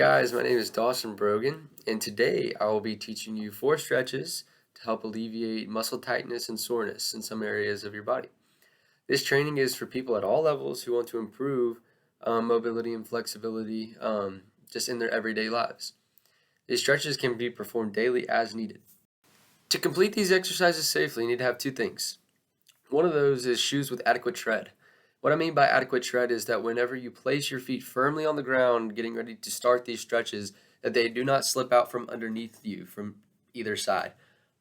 guys, my name is Dawson Brogan, and today I will be teaching you 4 stretches to help alleviate muscle tightness and soreness in some areas of your body. This training is for people at all levels who want to improve mobility and flexibility just in their everyday lives. These stretches can be performed daily as needed. To complete these exercises safely, you need to have 2 things. One of those is shoes with adequate tread. What I mean by adequate tread is that whenever you place your feet firmly on the ground, getting ready to start these stretches, that they do not slip out from underneath you from either side.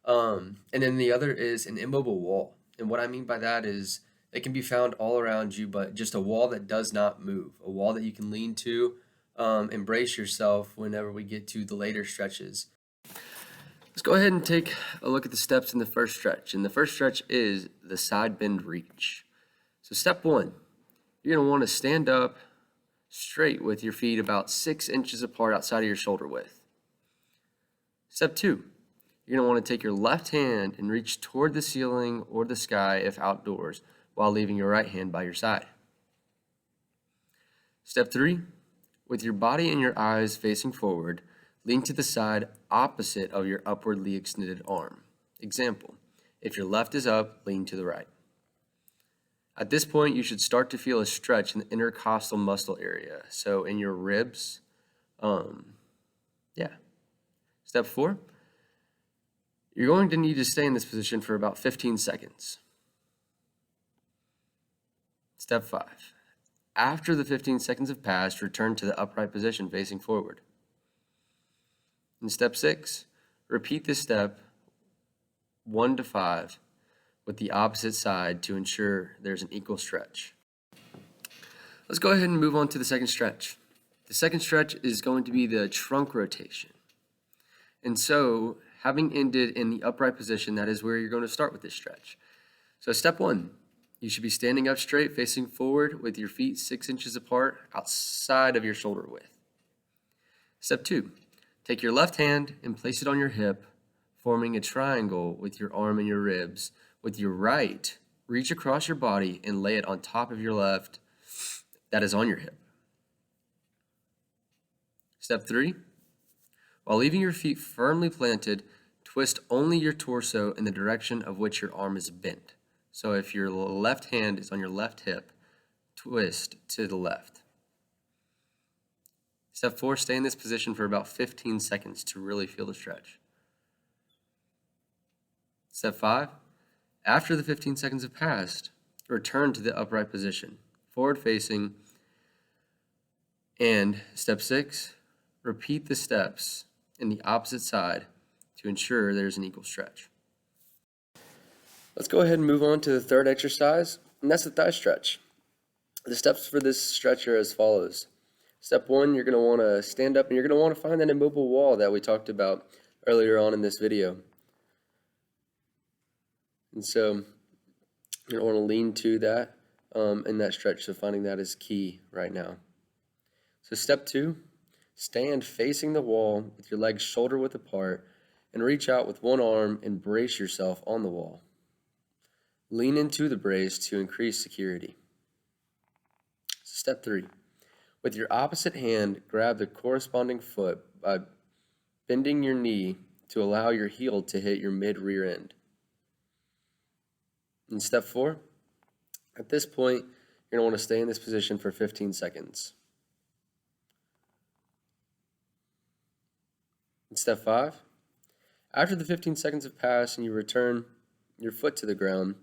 And then the other is an immobile wall. And what I mean by that is it can be found all around you, but just a wall that does not move, a wall that you can lean to, and brace yourself whenever we get to the later stretches. Let's go ahead and take a look at the steps in the first stretch. And the first stretch is the side bend reach. So step 1, you're going to want to stand up straight with your feet about 6 inches apart outside of your shoulder width. Step 2, you're going to want to take your left hand and reach toward the ceiling or the sky if outdoors, while leaving your right hand by your side. Step 3, with your body and your eyes facing forward, lean to the side opposite of your upwardly extended arm. Example, if your left is up, lean to the right. At this point, you should start to feel a stretch in the intercostal muscle area. So in your ribs, Step 4, you're going to need to stay in this position for about 15 seconds. Step 5, after the 15 seconds have passed, return to the upright position facing forward. In step 6, repeat this step 1 to 5 with the opposite side to ensure there's an equal stretch. Let's go ahead and move on to the second stretch. The second stretch is going to be the trunk rotation. And so, having ended in the upright position, that is where you're going to start with this stretch. So step 1, you should be standing up straight, facing forward with your feet 6 inches apart outside of your shoulder width. Step 2, take your left hand and place it on your hip, forming a triangle with your arm and your ribs. With your right, reach across your body and lay it on top of your left that is on your hip. Step 3, while leaving your feet firmly planted, twist only your torso in the direction of which your arm is bent. So if your left hand is on your left hip, twist to the left. Step 4, stay in this position for about 15 seconds to really feel the stretch. Step 5, after the 15 seconds have passed, return to the upright position, forward facing. And step 6, repeat the steps in the opposite side to ensure there's an equal stretch. Let's go ahead and move on to the third exercise, and that's the thigh stretch. The steps for this stretch are as follows. Step 1, you're going to want to stand up and you're going to want to find that immobile wall that we talked about earlier on in this video. And so you're going to want to lean to that in that stretch, so finding that is key right now. So step 2, stand facing the wall with your legs shoulder width apart and reach out with one arm and brace yourself on the wall. Lean into the brace to increase security. Step 3, with your opposite hand, grab the corresponding foot by bending your knee to allow your heel to hit your mid-rear end. In step 4, at this point, you're going to want to stay in this position for 15 seconds. In step 5, after the 15 seconds have passed and you return your foot to the ground,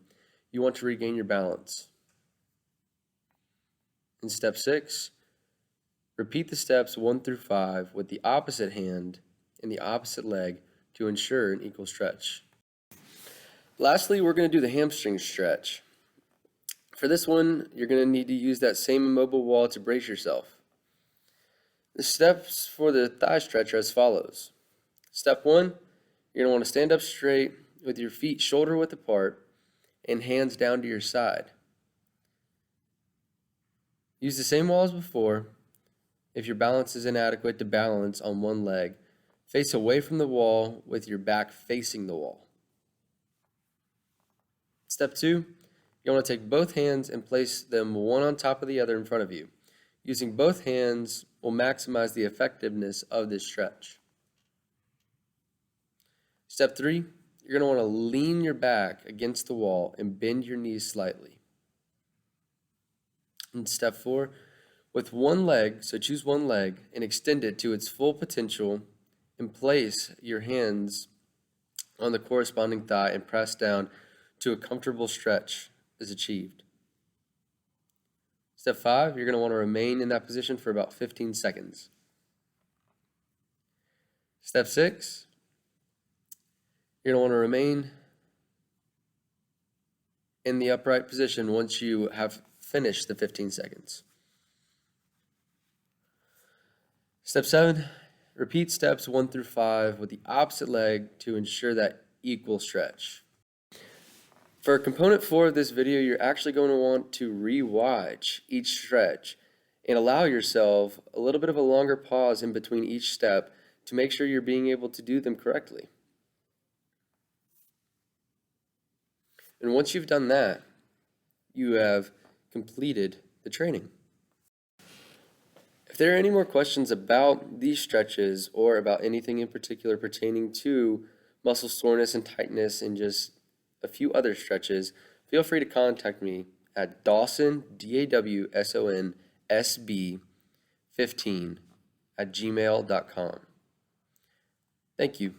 you want to regain your balance. In step 6, repeat the steps 1 through 5 with the opposite hand and the opposite leg to ensure an equal stretch. Lastly, we're going to do the hamstring stretch. For this one, you're going to need to use that same immobile wall to brace yourself. The steps for the thigh stretch are as follows. Step 1, you're going to want to stand up straight with your feet shoulder width apart and hands down to your side. Use the same wall as before. If your balance is inadequate, to balance on one leg, face away from the wall with your back facing the wall. Step 2, you want to take both hands and place them one on top of the other in front of you. Using both hands will maximize the effectiveness of this stretch. Step 3, you're going to want to lean your back against the wall and bend your knees slightly. And step 4, with one leg, so choose one leg and extend it to its full potential and place your hands on the corresponding thigh and press down to a comfortable stretch is achieved. Step 5, you're going to want to remain in that position for about 15 seconds. Step 6, you're going to want to remain in the upright position once you have finished the 15 seconds. Step 7, repeat steps 1 through 5 with the opposite leg to ensure that equal stretch. For component 4 of this video, you're actually going to want to re-watch each stretch and allow yourself a little bit of a longer pause in between each step to make sure you're being able to do them correctly. And once you've done that, you have completed the training. If there are any more questions about these stretches or about anything in particular pertaining to muscle soreness and tightness and just a few other stretches, feel free to contact me at Dawson, DAWSON, SB15 @gmail.com. Thank you.